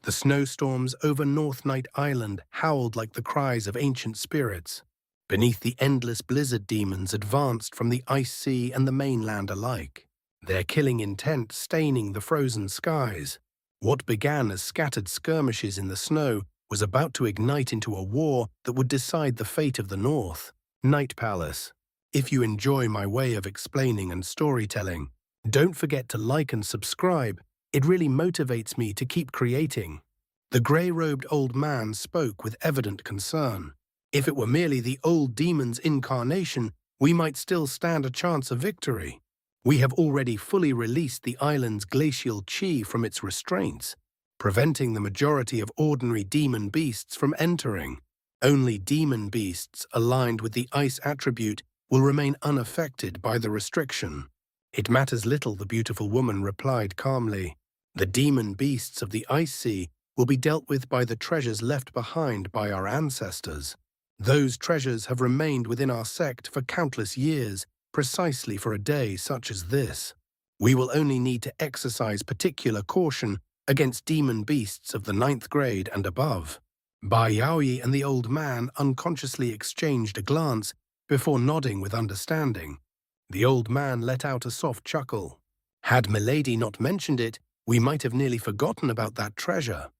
The snowstorms over North Night Island howled like the cries of ancient spirits. Beneath the endless blizzard demons advanced from the ice sea and the mainland alike, their killing intent staining the frozen skies. What began as scattered skirmishes in the snow was about to ignite into a war that would decide the fate of the North. Night Palace. If you enjoy my way of explaining and storytelling, don't forget to like and subscribe. It really motivates me to keep creating. The grey-robed old man spoke with evident concern. If it were merely the old demon's incarnation, we might still stand a chance of victory. We have already fully released the island's glacial chi from its restraints, preventing the majority of ordinary demon beasts from entering. Only demon beasts aligned with the ice attribute will remain unaffected by the restriction. It matters little, the beautiful woman replied calmly. The demon beasts of the ice sea will be dealt with by the treasures left behind by our ancestors. Those treasures have remained within our sect for countless years, precisely for a day such as this. We will only need to exercise particular caution against demon beasts of the 9th grade and above. Bai Yaoyi and the old man unconsciously exchanged a glance before nodding with understanding. The old man let out a soft chuckle. Had Milady not mentioned it, we might have nearly forgotten about that treasure.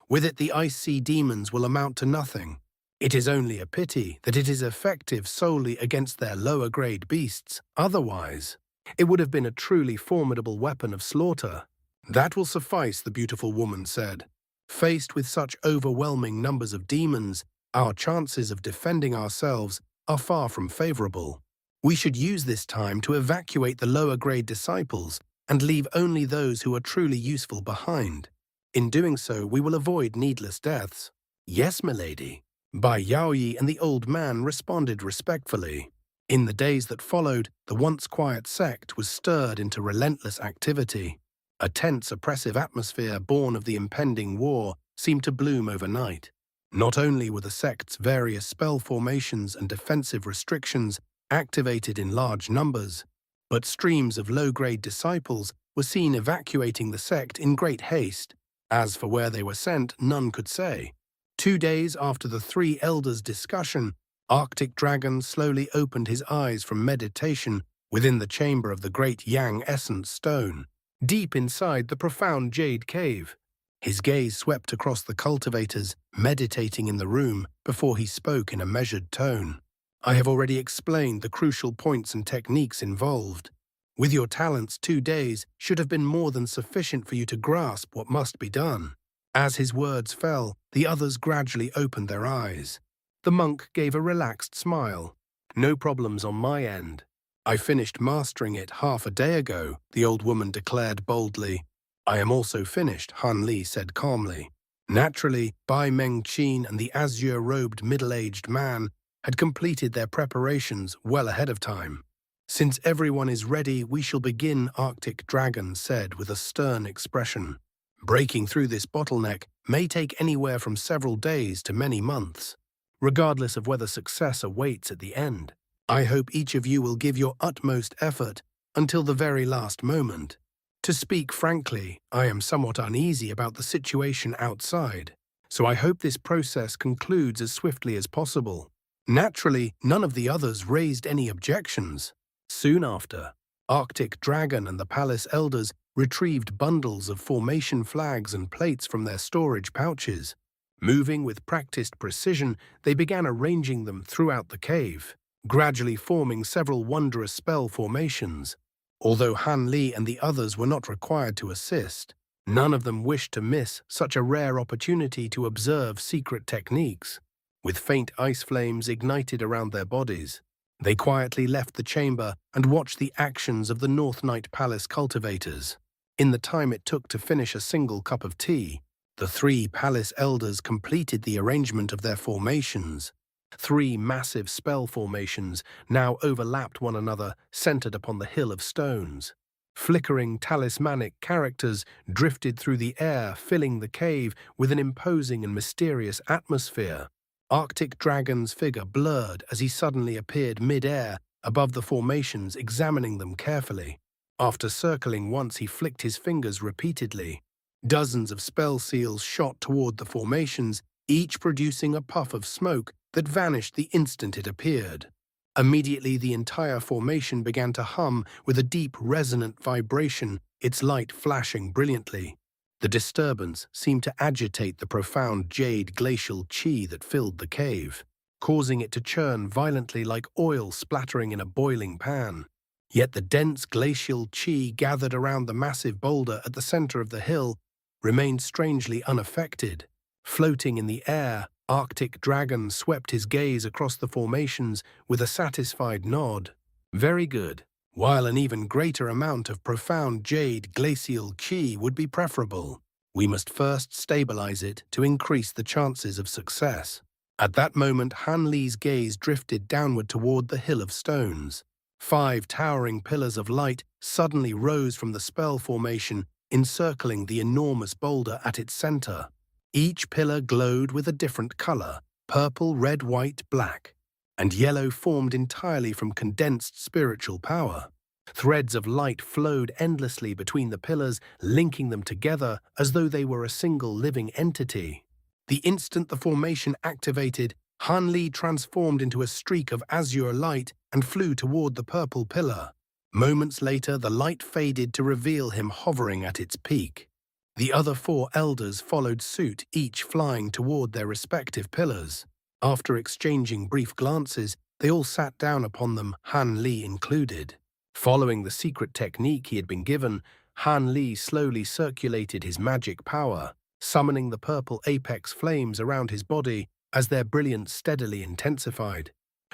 With it, the ice sea demons will amount to nothing. It is only a pity that it is effective solely against their lower-grade beasts. Otherwise, it would have been a truly formidable weapon of slaughter. That will suffice, the beautiful woman said. Faced with such overwhelming numbers of demons, our chances of defending ourselves are far from favorable. We should use this time to evacuate the lower-grade disciples and leave only those who are truly useful behind. In doing so, we will avoid needless deaths. Yes, milady. Bai Yaoyi and the old man responded respectfully. In the days that followed, the once quiet sect was stirred into relentless activity. A tense, oppressive atmosphere born of the impending war seemed to bloom overnight. Not only were the sect's various spell formations and defensive restrictions activated in large numbers, but streams of low-grade disciples were seen evacuating the sect in great haste. As for where they were sent, none could say. 2 days after the 3 elders' discussion, Arctic Dragon slowly opened his eyes from meditation within the chamber of the great Yang Essence Stone, deep inside the profound jade cave. His gaze swept across the cultivators, meditating in the room, before he spoke in a measured tone. I have already explained the crucial points and techniques involved. With your talents, 2 days should have been more than sufficient for you to grasp what must be done. As his words fell, the others gradually opened their eyes. The monk gave a relaxed smile. No problems on my end. I finished mastering it half a day ago, the old woman declared boldly. I am also finished, Han Li said calmly. Naturally, Bai Mengqin and the azure-robed middle-aged man had completed their preparations well ahead of time. Since everyone is ready, we shall begin, Arctic Dragon said with a stern expression. Breaking through this bottleneck may take anywhere from several days to many months, regardless of whether success awaits at the end. I hope each of you will give your utmost effort until the very last moment. To speak frankly, I am somewhat uneasy about the situation outside, so I hope this process concludes as swiftly as possible. Naturally, none of the others raised any objections. Soon after, Arctic Dragon and the palace elders retrieved bundles of formation flags and plates from their storage pouches. Moving with practiced precision, they began arranging them throughout the cave, gradually forming several wondrous spell formations. Although Han Li and the others were not required to assist, none of them wished to miss such a rare opportunity to observe secret techniques. With faint ice flames ignited around their bodies, they quietly left the chamber and watched the actions of the North Night Palace cultivators. In the time it took to finish a single cup of tea, the 3 palace elders completed the arrangement of their formations. 3 massive spell formations now overlapped one another, centered upon the hill of stones. Flickering talismanic characters drifted through the air, filling the cave with an imposing and mysterious atmosphere. Arctic Dragon's figure blurred as he suddenly appeared mid-air above the formations, examining them carefully. After circling once, he flicked his fingers repeatedly. Dozens of spell seals shot toward the formations, each producing a puff of smoke that vanished the instant it appeared. Immediately, the entire formation began to hum with a deep, resonant vibration, its light flashing brilliantly. The disturbance seemed to agitate the profound jade glacial chi that filled the cave, causing it to churn violently like oil splattering in a boiling pan. Yet the dense glacial chi gathered around the massive boulder at the center of the hill remained strangely unaffected. Floating in the air, Arctic Dragon swept his gaze across the formations with a satisfied nod. Very good. While an even greater amount of profound jade glacial chi would be preferable, we must first stabilize it to increase the chances of success. At that moment, Han Li's gaze drifted downward toward the hill of stones. 5 towering pillars of light suddenly rose from the spell formation, encircling the enormous boulder at its center. Each pillar glowed with a different color: purple, red, white, black, and yellow formed entirely from condensed spiritual power. Threads of light flowed endlessly between the pillars, linking them together as though they were a single living entity. The instant the formation activated, Han Li transformed into a streak of azure light and flew toward the purple pillar. Moments later, the light faded to reveal him hovering at its peak. The other 4 elders followed suit, each flying toward their respective pillars. After exchanging brief glances, they all sat down upon them, Han Li included. Following the secret technique he had been given, Han Li slowly circulated his magic power, summoning the purple apex flames around his body as their brilliance steadily intensified.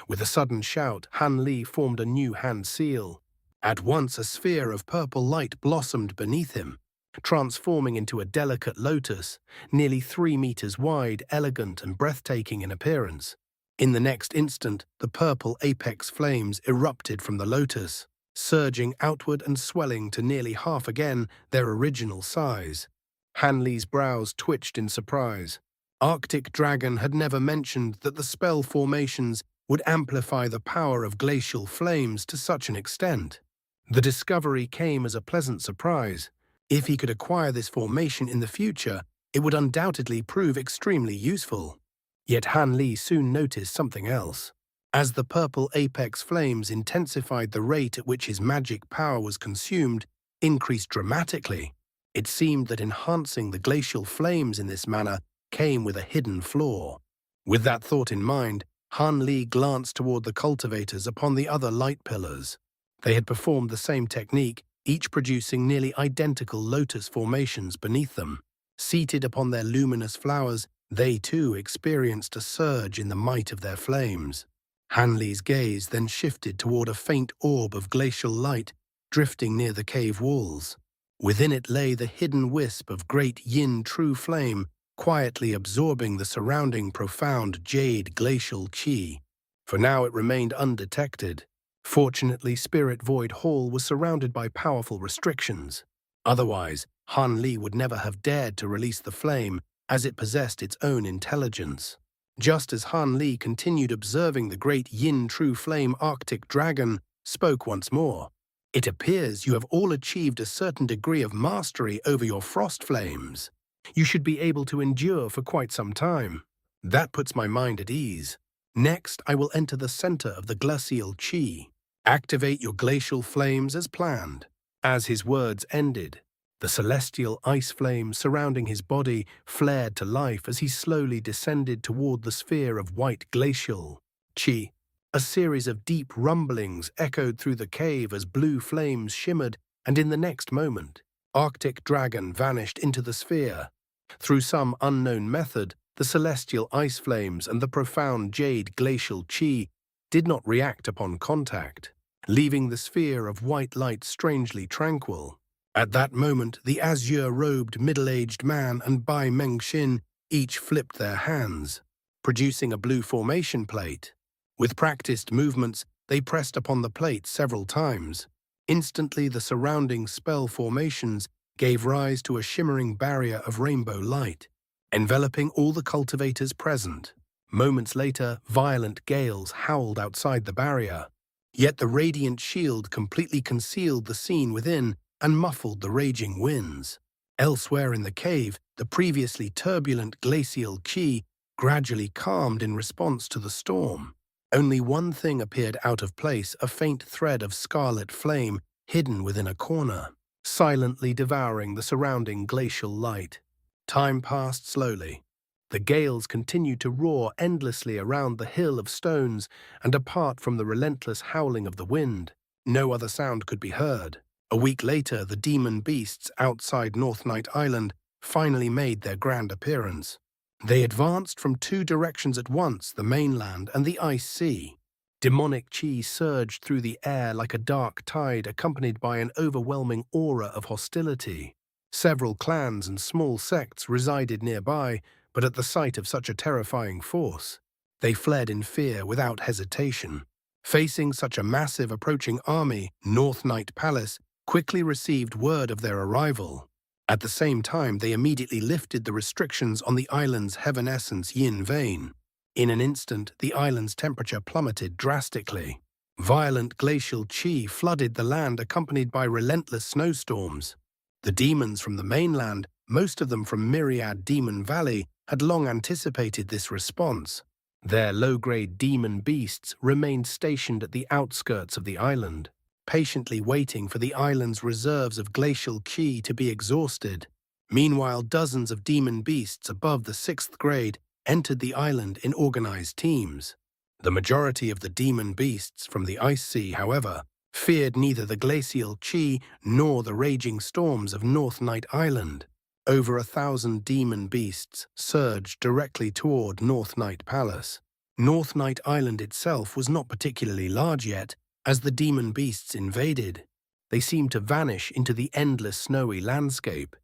With a sudden shout, Han Li formed a new hand seal. At once, a sphere of purple light blossomed beneath him, transforming into a delicate lotus, nearly 3 meters wide, elegant and breathtaking in appearance. In the next instant, the purple apex flames erupted from the lotus, surging outward and swelling to nearly half again their original size. Han Li's brows twitched in surprise. Arctic Dragon had never mentioned that the spell formations would amplify the power of glacial flames to such an extent. The discovery came as a pleasant surprise. If he could acquire this formation in the future, it would undoubtedly prove extremely useful. Yet Han Li soon noticed something else. As the purple apex flames intensified, the rate at which his magic power was consumed increased dramatically. It seemed that enhancing the glacial flames in this manner came with a hidden flaw. With that thought in mind, Han Li glanced toward the cultivators upon the other light pillars. They had performed the same technique, each producing nearly identical lotus formations beneath them. Seated upon their luminous flowers, they too experienced a surge in the might of their flames. Han Li's gaze then shifted toward a faint orb of glacial light drifting near the cave walls. Within it lay the hidden wisp of great yin true flame, quietly absorbing the surrounding profound jade glacial chi. For now it remained undetected. Fortunately, Spirit Void Hall was surrounded by powerful restrictions. Otherwise, Han Li would never have dared to release the flame, as it possessed its own intelligence. Just as Han Li continued observing the great yin true flame, Arctic Dragon spoke once more. "It appears you have all achieved a certain degree of mastery over your frost flames. You should be able to endure for quite some time. That puts my mind at ease. Next, I will enter the center of the glacial chi. Activate your glacial flames as planned." As his words ended, the celestial ice flames surrounding his body flared to life as he slowly descended toward the sphere of white glacial chi. A series of deep rumblings echoed through the cave as blue flames shimmered, and in the next moment, Arctic Dragon vanished into the sphere. Through some unknown method, the celestial ice flames and the profound jade glacial chi did not react upon contact, leaving the sphere of white light strangely tranquil. At that moment, the azure-robed middle-aged man and Bai Mengxin each flipped their hands, producing a blue formation plate. With practiced movements, they pressed upon the plate several times. Instantly, the surrounding spell formations gave rise to a shimmering barrier of rainbow light, enveloping all the cultivators present. Moments later, violent gales howled outside the barrier. Yet the radiant shield completely concealed the scene within and muffled the raging winds. Elsewhere in the cave, the previously turbulent glacial qi gradually calmed in response to the storm. Only one thing appeared out of place, a faint thread of scarlet flame hidden within a corner, silently devouring the surrounding glacial light. Time passed slowly. The gales continued to roar endlessly around the hill of stones, and apart from the relentless howling of the wind, no other sound could be heard. A week later, the demon beasts outside North Night Island finally made their grand appearance. They advanced from two directions at once, the mainland and the ice sea. Demonic qi surged through the air like a dark tide, accompanied by an overwhelming aura of hostility. Several clans and small sects resided nearby, but at the sight of such a terrifying force, they fled in fear without hesitation. Facing such a massive approaching army, North Night Palace quickly received word of their arrival. At the same time, they immediately lifted the restrictions on the island's heaven essence yin vein. In an instant, the island's temperature plummeted drastically. Violent glacial qi flooded the land, accompanied by relentless snowstorms. The demons from the mainland, most of them from Myriad Demon Valley, had long anticipated this response. Their low-grade demon beasts remained stationed at the outskirts of the island, patiently waiting for the island's reserves of glacial qi to be exhausted. Meanwhile, dozens of demon beasts above the 6th grade entered the island in organized teams. The majority of the demon beasts from the ice sea, however, feared neither the glacial qi nor the raging storms of North Night Island. Over 1,000 demon beasts surged directly toward North Night Palace. North Night Island itself was not particularly large yet. As the demon beasts invaded, they seemed to vanish into the endless snowy landscape.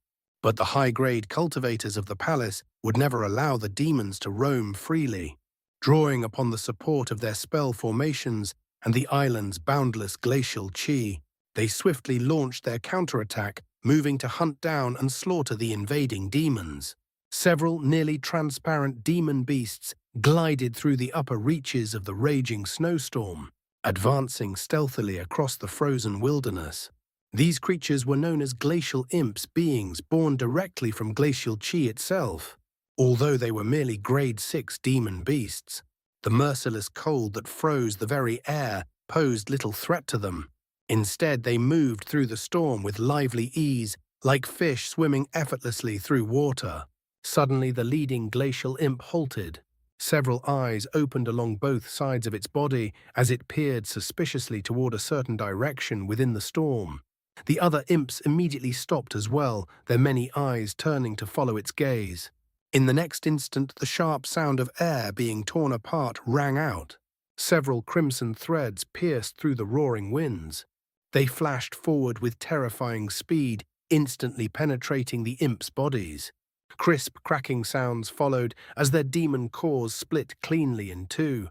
But the high-grade cultivators of the palace would never allow the demons to roam freely. Drawing upon the support of their spell formations and the island's boundless glacial qi, they swiftly launched their counterattack, moving to hunt down and slaughter the invading demons. Several nearly transparent demon beasts glided through the upper reaches of the raging snowstorm, advancing stealthily across the frozen wilderness. These creatures were known as glacial imps, beings born directly from glacial qi itself. Although they were merely grade 6 demon beasts, the merciless cold that froze the very air posed little threat to them. Instead, they moved through the storm with lively ease, like fish swimming effortlessly through water. Suddenly, the leading glacial imp halted. Several eyes opened along both sides of its body as it peered suspiciously toward a certain direction within the storm. The other imps immediately stopped as well, their many eyes turning to follow its gaze. In the next instant, the sharp sound of air being torn apart rang out. Several crimson threads pierced through the roaring winds. They flashed forward with terrifying speed, instantly penetrating the imps' bodies. Crisp, cracking sounds followed as their demon cores split cleanly in two.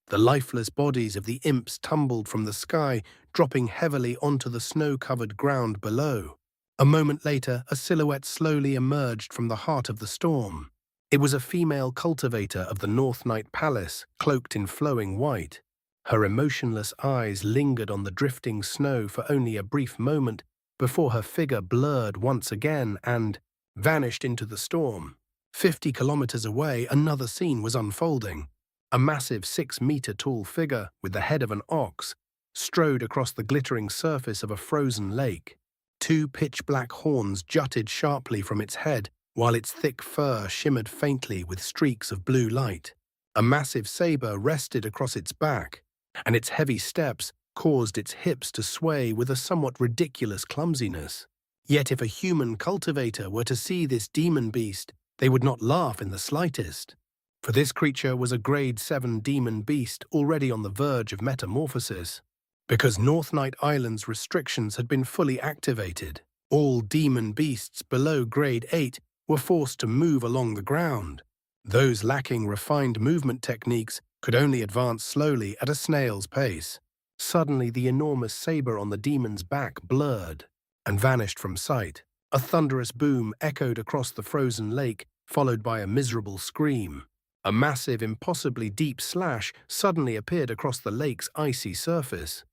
The lifeless bodies of the imps tumbled from the sky, dropping heavily onto the snow-covered ground below. A moment later, a silhouette slowly emerged from the heart of the storm. It was a female cultivator of the North Night Palace, cloaked in flowing white. Her emotionless eyes lingered on the drifting snow for only a brief moment before her figure blurred once again and vanished into the storm. 50 kilometers away, another scene was unfolding. A massive 6-meter-tall figure, with the head of an ox, strode across the glittering surface of a frozen lake. Two pitch-black horns jutted sharply from its head, while its thick fur shimmered faintly with streaks of blue light. A massive saber rested across its back, and its heavy steps caused its hips to sway with a somewhat ridiculous clumsiness. Yet if a human cultivator were to see this demon beast, they would not laugh in the slightest. For this creature was a grade 7 demon beast already on the verge of metamorphosis. Because North Night Island's restrictions had been fully activated, all demon beasts below grade 8 were forced to move along the ground. Those lacking refined movement techniques could only advance slowly at a snail's pace. Suddenly, the enormous saber on the demon's back blurred and vanished from sight. A thunderous boom echoed across the frozen lake, followed by a miserable scream. A massive, impossibly deep slash suddenly appeared across the lake's icy surface.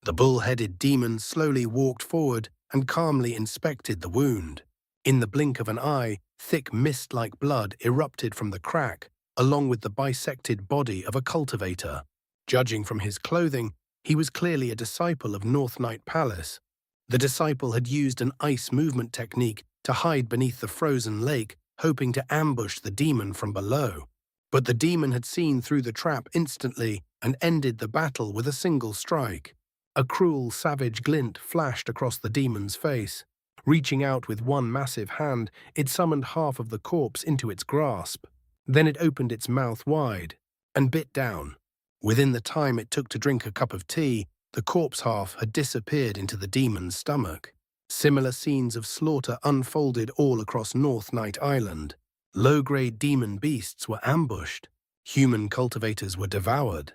The bull-headed demon slowly walked forward and calmly inspected the wound. In the blink of an eye, thick mist-like blood erupted from the crack, along with the bisected body of a cultivator. Judging from his clothing, he was clearly a disciple of North Night Palace. The disciple had used an ice movement technique to hide beneath the frozen lake, hoping to ambush the demon from below. But the demon had seen through the trap instantly and ended the battle with a single strike. A cruel, savage glint flashed across the demon's face. Reaching out with one massive hand, it summoned half of the corpse into its grasp. Then it opened its mouth wide and bit down. Within the time it took to drink a cup of tea, the corpse half had disappeared into the demon's stomach. Similar scenes of slaughter unfolded all across North Night Island. Low-grade demon beasts were ambushed. Human cultivators were devoured.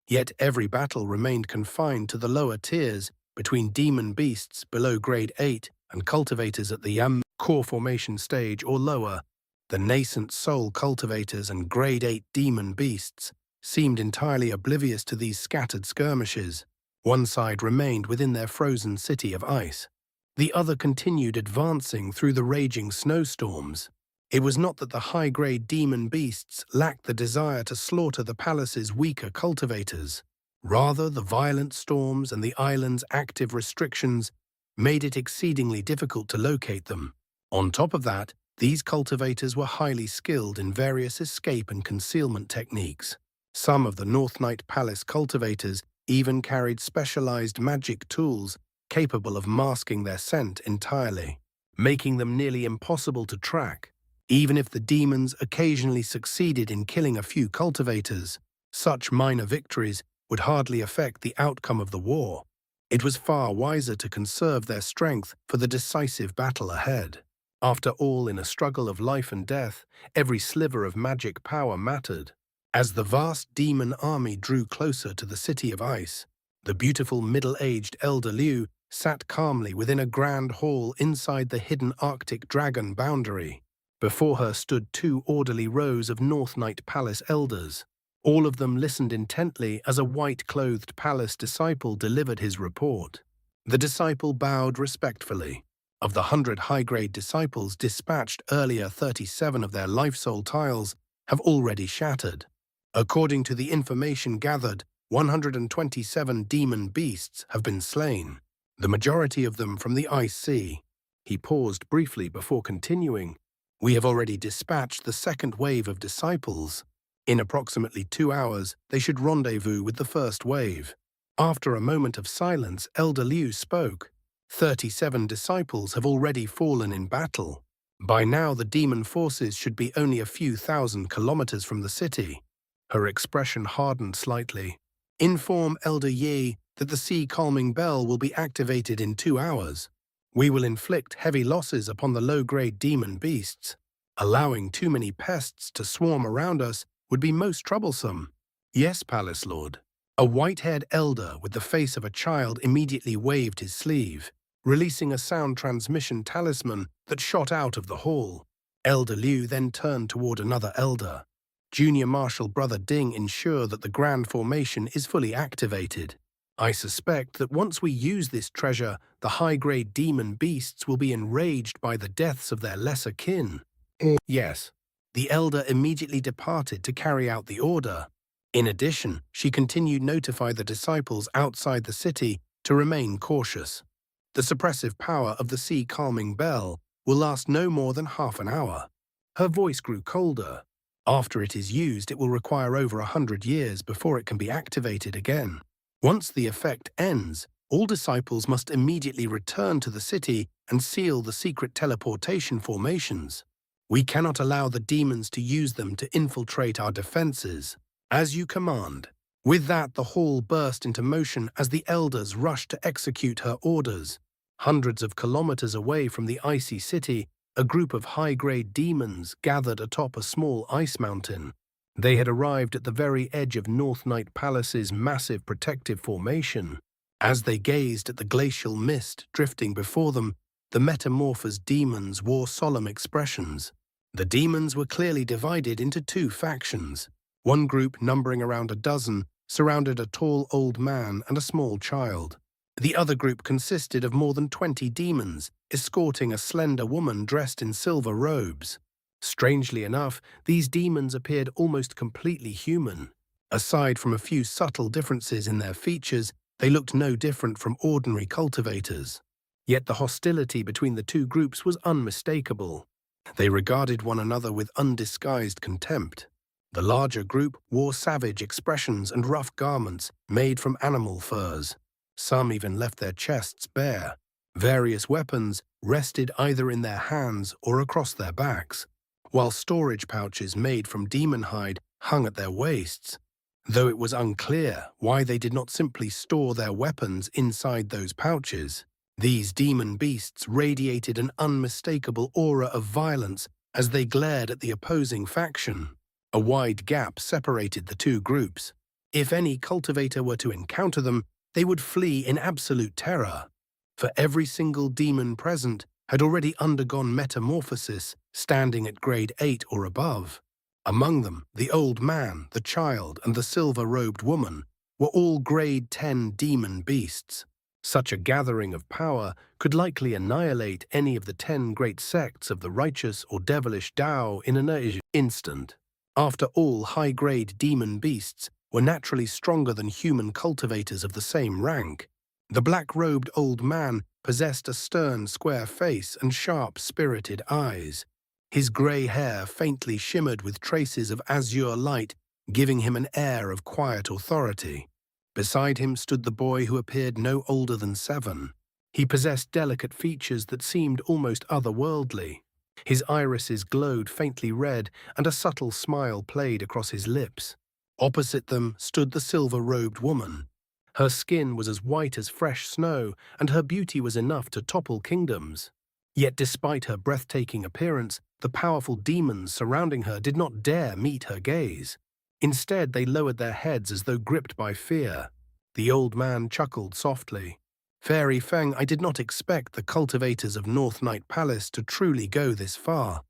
Yet every battle remained confined to the lower tiers between demon beasts below grade 8 and cultivators at the core formation stage or lower. The nascent soul cultivators and grade 8 demon beasts seemed entirely oblivious to these scattered skirmishes. One side remained within their frozen city of ice. The other continued advancing through the raging snowstorms. It was not that the high-grade demon beasts lacked the desire to slaughter the palace's weaker cultivators. Rather, the violent storms and the island's active restrictions made it exceedingly difficult to locate them. On top of that, these cultivators were highly skilled in various escape and concealment techniques. Some of the North Night Palace cultivators even carried specialized magic tools capable of masking their scent entirely, making them nearly impossible to track. Even if the demons occasionally succeeded in killing a few cultivators, such minor victories would hardly affect the outcome of the war. It was far wiser to conserve their strength for the decisive battle ahead. After all, in a struggle of life and death, every sliver of magic power mattered. As the vast demon army drew closer to the city of ice, the beautiful middle-aged Elder Liu sat calmly within a grand hall inside the hidden Arctic dragon boundary. Before her stood two orderly rows of North Night Palace elders. All of them listened intently as a white-clothed palace disciple delivered his report. The disciple bowed respectfully. Of the 100 high-grade disciples dispatched earlier, 37 of their life soul tiles have already shattered. According to the information gathered, 127 demon beasts have been slain, the majority of them from the Ice Sea. He paused briefly before continuing. We have already dispatched the second wave of disciples. In approximately 2 hours, they should rendezvous with the first wave. After a moment of silence, Elder Liu spoke. 37 disciples have already fallen in battle. By now, the demon forces should be only a few thousand kilometers from the city. Her expression hardened slightly. Inform Elder Yi that the sea calming bell will be activated in 2 hours. We will inflict heavy losses upon the low-grade demon beasts. Allowing too many pests to swarm around us would be most troublesome. Yes, Palace Lord. A white-haired elder with the face of a child immediately waved his sleeve, releasing a sound transmission talisman that shot out of the hall. Elder Liu then turned toward another elder. Junior Marshal Brother Ding ensure that the Grand Formation is fully activated. I suspect that once we use this treasure, the high-grade demon beasts will be enraged by the deaths of their lesser kin. Yes. The elder immediately departed to carry out the order. In addition, she continued to notify the disciples outside the city to remain cautious. The suppressive power of the sea calming bell will last no more than half an hour. Her voice grew colder. After it is used, it will require over 100 years before it can be activated again. Once the effect ends, all disciples must immediately return to the city and seal the secret teleportation formations. We cannot allow the demons to use them to infiltrate our defenses. As you command. With that, the hall burst into motion as the elders rushed to execute her orders. Hundreds of kilometers away from the icy city, a group of high-grade demons gathered atop a small ice mountain. They had arrived at the very edge of North Night Palace's massive protective formation. As they gazed at the glacial mist drifting before them, the metamorphosed demons wore solemn expressions. The demons were clearly divided into two factions. One group, numbering around a dozen, surrounded a tall old man and a small child. The other group consisted of more than 20 demons, escorting a slender woman dressed in silver robes. Strangely enough, these demons appeared almost completely human. Aside from a few subtle differences in their features, they looked no different from ordinary cultivators. Yet the hostility between the two groups was unmistakable. They regarded one another with undisguised contempt. The larger group wore savage expressions and rough garments made from animal furs. Some even left their chests bare. Various weapons rested either in their hands or across their backs, while storage pouches made from demon hide hung at their waists, though it was unclear why they did not simply store their weapons inside those pouches. These demon beasts radiated an unmistakable aura of violence as they glared at the opposing faction. A wide gap separated the two groups. If any cultivator were to encounter them, they would flee in absolute terror. For every single demon present had already undergone metamorphosis, standing at grade 8 or above. Among them, the old man, the child, and the silver-robed woman were all grade 10 demon beasts. Such a gathering of power could likely annihilate any of the 10 great sects of the righteous or devilish Tao in an instant. After all, high-grade demon beasts were naturally stronger than human cultivators of the same rank. The black-robed old man possessed a stern, square face and sharp, spirited eyes. His grey hair faintly shimmered with traces of azure light, giving him an air of quiet authority. Beside him stood the boy who appeared no older than 7. He possessed delicate features that seemed almost otherworldly. His irises glowed faintly red, and a subtle smile played across his lips. Opposite them stood the silver-robed woman. Her skin was as white as fresh snow, and her beauty was enough to topple kingdoms. Yet despite her breathtaking appearance, the powerful demons surrounding her did not dare meet her gaze. Instead, they lowered their heads as though gripped by fear. The old man chuckled softly. "Fairy Feng, I did not expect the cultivators of North Night Palace to truly go this far.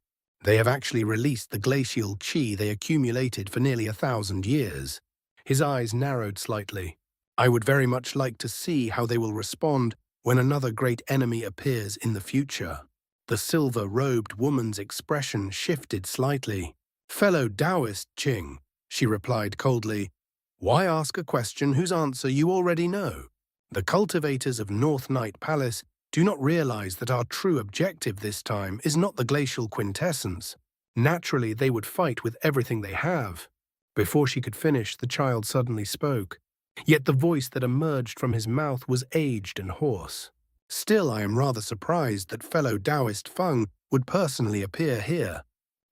They have actually released the glacial qi they accumulated for nearly 1,000 years." His eyes narrowed slightly. "I would very much like to see how they will respond when another great enemy appears in the future." The silver-robed woman's expression shifted slightly. "Fellow Taoist Qing," she replied coldly, "why ask a question whose answer you already know? The cultivators of North Night Palace do not realize that our true objective this time is not the glacial quintessence. Naturally, they would fight with everything they have." Before she could finish, the child suddenly spoke. Yet the voice that emerged from his mouth was aged and hoarse. "Still, I am rather surprised that fellow Taoist Feng would personally appear here.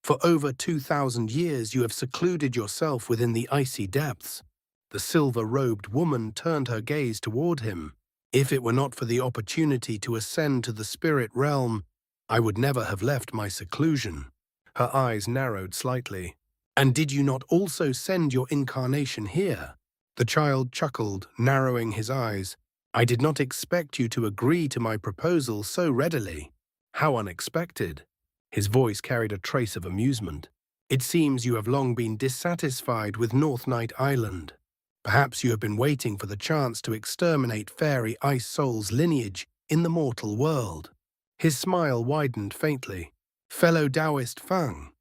For over 2,000 years you have secluded yourself within the icy depths." The silver-robed woman turned her gaze toward him. "If it were not for the opportunity to ascend to the spirit realm, I would never have left my seclusion." Her eyes narrowed slightly. "And did you not also send your incarnation here?" The child chuckled, narrowing his eyes. "I did not expect you to agree to my proposal so readily." "How unexpected." His voice carried a trace of amusement. "It seems you have long been dissatisfied with North Night Island. Perhaps you have been waiting for the chance to exterminate Fairy Ice Soul's lineage in the mortal world." His smile widened faintly. "Fellow Taoist Fang,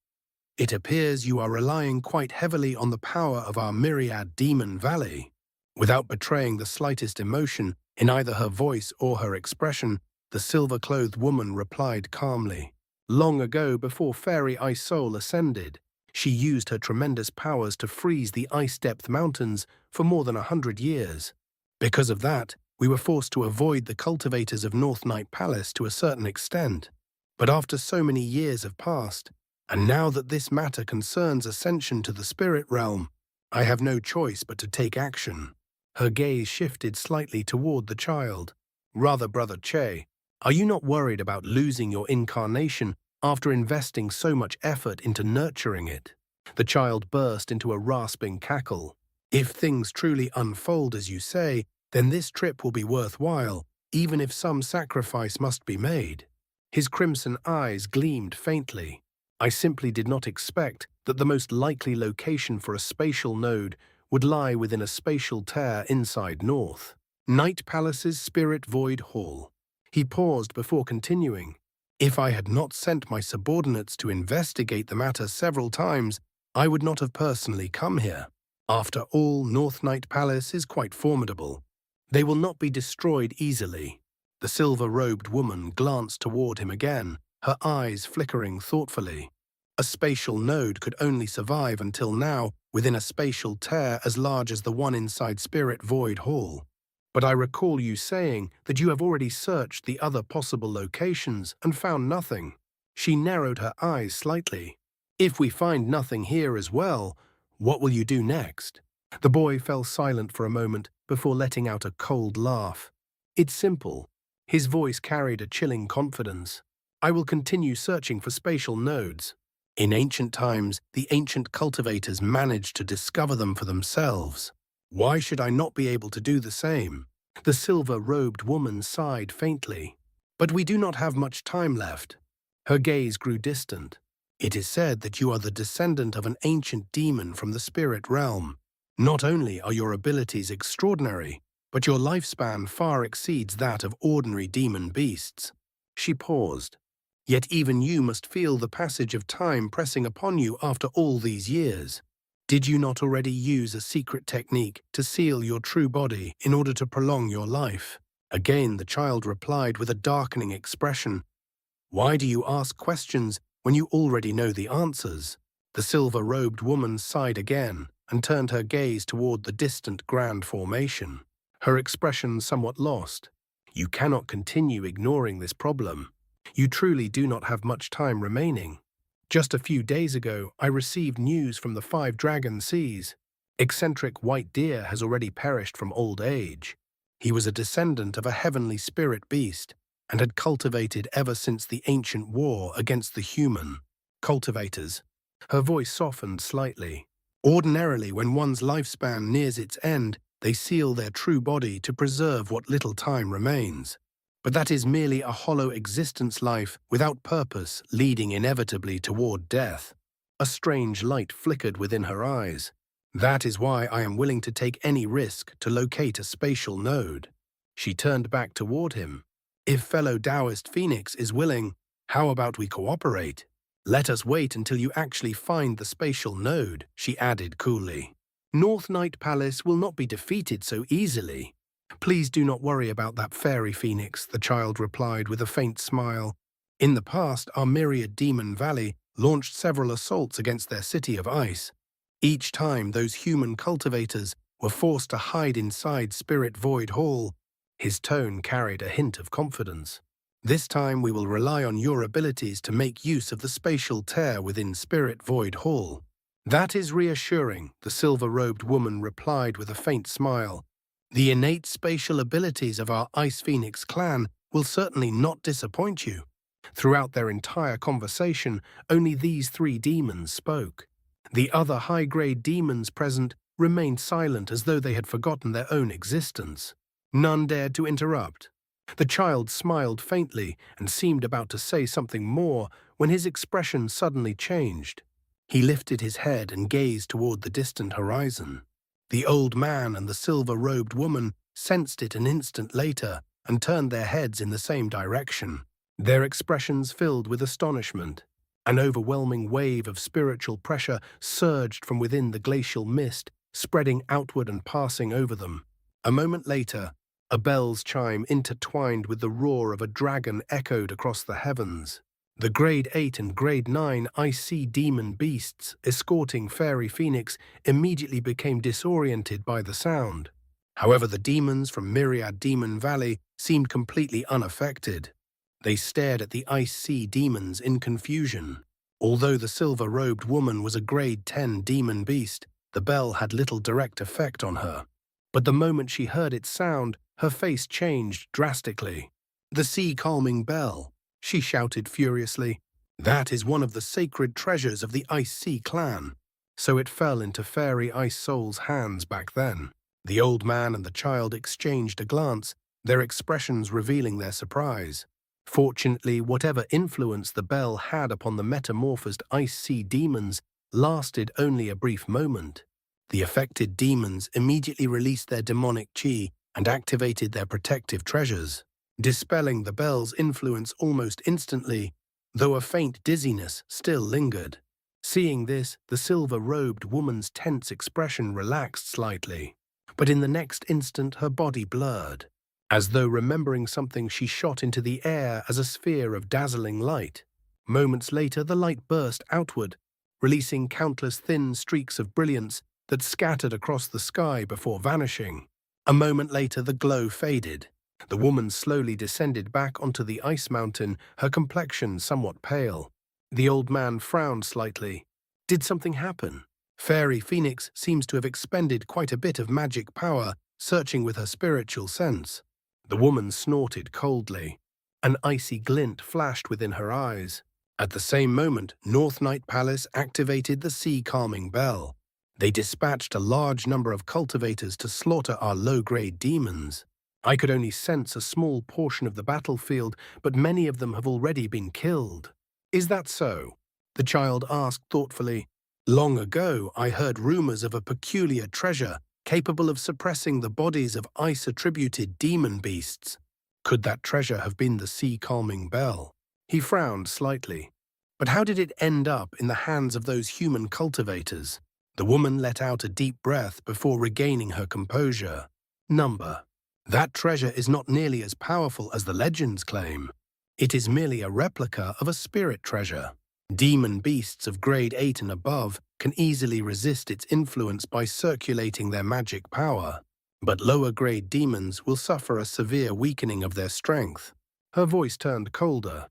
it appears you are relying quite heavily on the power of our myriad demon valley." Without betraying the slightest emotion in either her voice or her expression, the silver-clothed woman replied calmly. "Long ago, before Fairy Ice Soul ascended, she used her tremendous powers to freeze the ice-depth mountains for more than 100 years. Because of that, we were forced to avoid the cultivators of North Night Palace to a certain extent. But after so many years have passed, and now that this matter concerns ascension to the spirit realm, I have no choice but to take action." Her gaze shifted slightly toward the child. "Rather, Brother Che, are you not worried about losing your incarnation after investing so much effort into nurturing it?" The child burst into a rasping cackle. "If things truly unfold as you say, then this trip will be worthwhile, even if some sacrifice must be made." His crimson eyes gleamed faintly. "I simply did not expect that the most likely location for a spatial node would lie within a spatial tear inside North Night Palace's Spirit Void Hall." He paused before continuing. If I had not sent my subordinates to investigate the matter several times, I would not have personally come here. After all, North Night Palace is quite formidable. They will not be destroyed easily. The silver-robed woman glanced toward him again, her eyes flickering thoughtfully. A spatial node could only survive until now within a spatial tear as large as the one inside Spirit Void Hall. But I recall you saying that you have already searched the other possible locations and found nothing. She narrowed her eyes slightly. If we find nothing here as well, what will you do next? The boy fell silent for a moment before letting out a cold laugh. It's simple. His voice carried a chilling confidence. I will continue searching for spatial nodes. In ancient times, the ancient cultivators managed to discover them for themselves. Why should I not be able to do the same? The silver-robed woman sighed faintly. But we do not have much time left. Her gaze grew distant. It is said that you are the descendant of an ancient demon from the spirit realm. Not only are your abilities extraordinary, but your lifespan far exceeds that of ordinary demon beasts. She paused. Yet even you must feel the passage of time pressing upon you after all these years. Did you not already use a secret technique to seal your true body in order to prolong your life? Again the child replied with a darkening expression. Why do you ask questions when you already know the answers? The silver-robed woman sighed again and turned her gaze toward the distant grand formation. Her expression somewhat lost. You cannot continue ignoring this problem. You truly do not have much time remaining. Just a few days ago, I received news from the 5 Dragon Seas. Eccentric White Deer has already perished from old age. He was a descendant of a heavenly spirit beast and had cultivated ever since the ancient war against the human cultivators. Her voice softened slightly. Ordinarily, when one's lifespan nears its end, they seal their true body to preserve what little time remains. But that is merely a hollow existence life without purpose, leading inevitably toward death. A strange light flickered within her eyes. That is why I am willing to take any risk to locate a spatial node. She turned back toward him. If fellow Taoist Phoenix is willing, how about we cooperate? Let us wait until you actually find the spatial node, she added coolly. North Night Palace will not be defeated so easily. Please do not worry about that fairy phoenix, the child replied with a faint smile. In the past, our myriad Demon Valley launched several assaults against their city of ice. Each time, those human cultivators were forced to hide inside Spirit Void Hall. His tone carried a hint of confidence. This time, we will rely on your abilities to make use of the spatial tear within Spirit Void Hall. That is reassuring, the silver-robed woman replied with a faint smile. The innate spatial abilities of our Ice Phoenix clan will certainly not disappoint you. Throughout their entire conversation, only these 3 demons spoke. The other high-grade demons present remained silent as though they had forgotten their own existence. None dared to interrupt. The child smiled faintly and seemed about to say something more when his expression suddenly changed. He lifted his head and gazed toward the distant horizon. The old man and the silver-robed woman sensed it an instant later and turned their heads in the same direction. Their expressions filled with astonishment. An overwhelming wave of spiritual pressure surged from within the glacial mist, spreading outward and passing over them. A moment later, a bell's chime intertwined with the roar of a dragon echoed across the heavens. The Grade 8 and Grade 9 icy demon beasts escorting Fairy Phoenix immediately became disoriented by the sound. However, the demons from Myriad Demon Valley seemed completely unaffected. They stared at the Ice Sea demons in confusion. Although the silver-robed woman was a Grade 10 demon beast, the bell had little direct effect on her. But the moment she heard its sound, her face changed drastically. The sea-calming bell, she shouted furiously. That is one of the sacred treasures of the Ice Sea clan. So it fell into Fairy Ice Soul's hands back then. The old man and the child exchanged a glance, their expressions revealing their surprise. Fortunately, whatever influence the bell had upon the metamorphosed Ice Sea demons lasted only a brief moment. The affected demons immediately released their demonic chi and activated their protective treasures. dispelling the bell's influence almost instantly, though a faint dizziness still lingered. Seeing this, the silver-robed woman's tense expression relaxed slightly, but in the next instant her body blurred. As though remembering something, she shot into the air as a sphere of dazzling light. Moments later, the light burst outward, releasing countless thin streaks of brilliance that scattered across the sky before vanishing. A moment later, the glow faded. The woman slowly descended back onto the ice mountain, her complexion somewhat pale. The old man frowned slightly. Did something happen? Fairy Phoenix seems to have expended quite a bit of magic power, searching with her spiritual sense. The woman snorted coldly. An icy glint flashed within her eyes. At the same moment, North Night Palace activated the sea-calming bell. They dispatched a large number of cultivators to slaughter our low-grade demons. I could only sense a small portion of the battlefield, but many of them have already been killed. Is that so? The child asked thoughtfully. Long ago, I heard rumors of a peculiar treasure capable of suppressing the bodies of ice-attributed demon beasts. Could that treasure have been the sea-calming bell? He frowned slightly. But how did it end up in the hands of those human cultivators? The woman let out a deep breath before regaining her composure. Number. That treasure is not nearly as powerful as the legends claim. It is merely a replica of a spirit treasure. Demon beasts of grade 8 and above can easily resist its influence by circulating their magic power, but lower-grade demons will suffer a severe weakening of their strength. Her voice turned colder.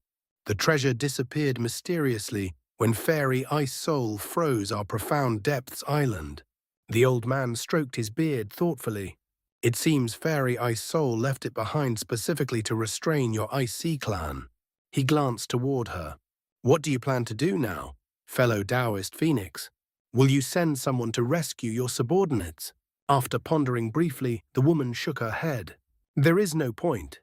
The treasure disappeared mysteriously when Fairy Ice Soul froze our Profound Depths island. The old man stroked his beard thoughtfully. It seems Fairy Ice Soul left it behind specifically to restrain your Ice Sea clan. He glanced toward her. What do you plan to do now, fellow Taoist Phoenix? Will you send someone to rescue your subordinates? After pondering briefly, the woman shook her head. There is no point.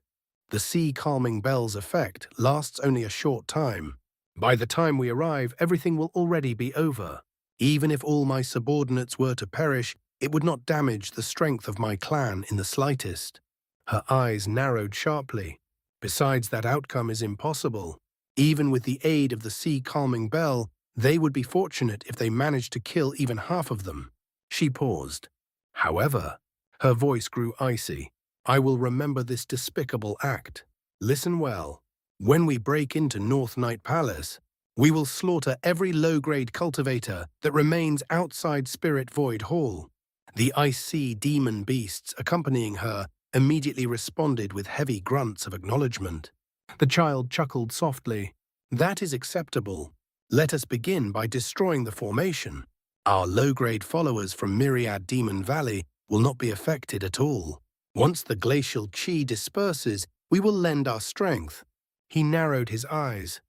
The sea-calming bell's effect lasts only a short time. By the time we arrive, everything will already be over. Even if all my subordinates were to perish, it would not damage the strength of my clan in the slightest. Her eyes narrowed sharply. Besides, that outcome is impossible. Even with the aid of the sea-calming bell, they would be fortunate if they managed to kill even half of them. She paused. However, her voice grew icy. I will remember this despicable act. Listen well. When we break into North Night Palace, we will slaughter every low-grade cultivator that remains outside Spirit Void Hall. The Ice Sea demon beasts accompanying her immediately responded with heavy grunts of acknowledgement. The child chuckled softly. That is acceptable. Let us begin by destroying the formation. Our low-grade followers from Myriad Demon Valley will not be affected at all. Once the glacial chi disperses, we will lend our strength. He narrowed his eyes.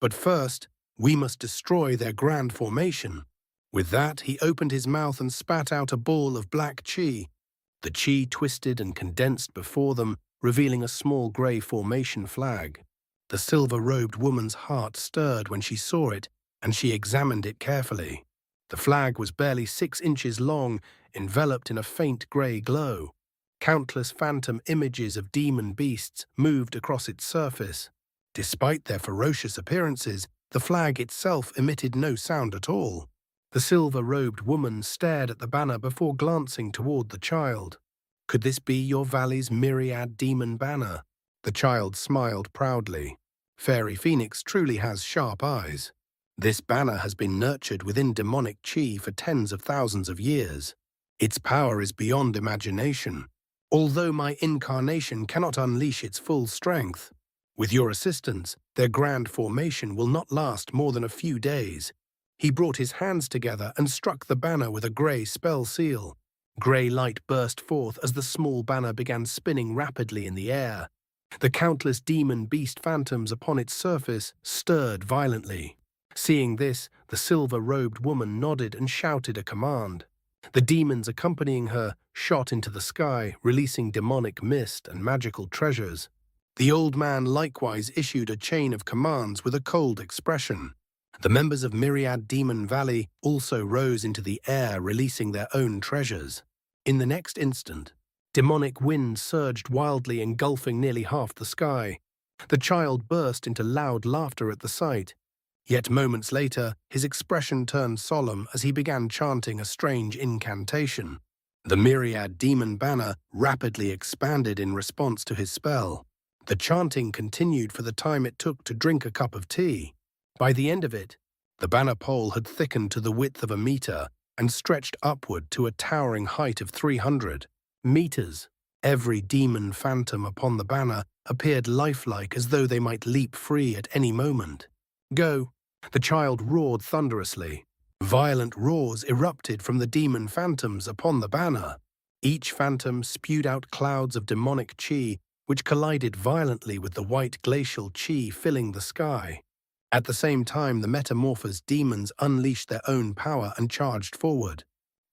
But first, we must destroy their grand formation. With that, he opened his mouth and spat out a ball of black chi. The chi twisted and condensed before them, revealing a small grey formation flag. The silver-robed woman's heart stirred when she saw it, and she examined it carefully. The flag was barely 6 inches long, enveloped in a faint grey glow. Countless phantom images of demon beasts moved across its surface. Despite their ferocious appearances, the flag itself emitted no sound at all. The silver-robed woman stared at the banner before glancing toward the child. Could this be your valley's myriad demon banner? The child smiled proudly. Fairy Phoenix truly has sharp eyes. This banner has been nurtured within demonic chi for tens of thousands of years. Its power is beyond imagination, although my incarnation cannot unleash its full strength. With your assistance, their grand formation will not last more than a few days. He brought his hands together and struck the banner with a grey spell seal. Grey light burst forth as the small banner began spinning rapidly in the air. The countless demon beast phantoms upon its surface stirred violently. Seeing this, the silver-robed woman nodded and shouted a command. The demons accompanying her shot into the sky, releasing demonic mist and magical treasures. The old man likewise issued a chain of commands with a cold expression. The members of Myriad Demon Valley also rose into the air, releasing their own treasures. In the next instant, Demonic wind surged wildly, engulfing nearly half the sky. The child burst into loud laughter at the sight. Yet moments later, his expression turned solemn as he began chanting a strange incantation. The myriad demon banner rapidly expanded in response to his spell. The chanting continued for the time it took to drink a cup of tea. By the end of it, the banner pole had thickened to the width of a meter and stretched upward to a towering height of 300 meters. Every demon phantom upon the banner appeared lifelike, as though they might leap free at any moment. "Go!" the child roared thunderously. Violent roars erupted from the demon phantoms upon the banner. Each phantom spewed out clouds of demonic chi, which collided violently with the white glacial chi filling the sky. At the same time, the metamorphosed demons unleashed their own power and charged forward.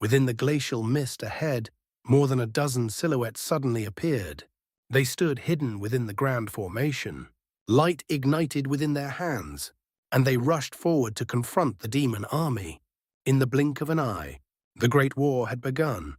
Within the glacial mist ahead, more than a dozen silhouettes suddenly appeared. They stood hidden within the grand formation. Light ignited within their hands, and they rushed forward to confront the demon army. In the blink of an eye, the Great War had begun.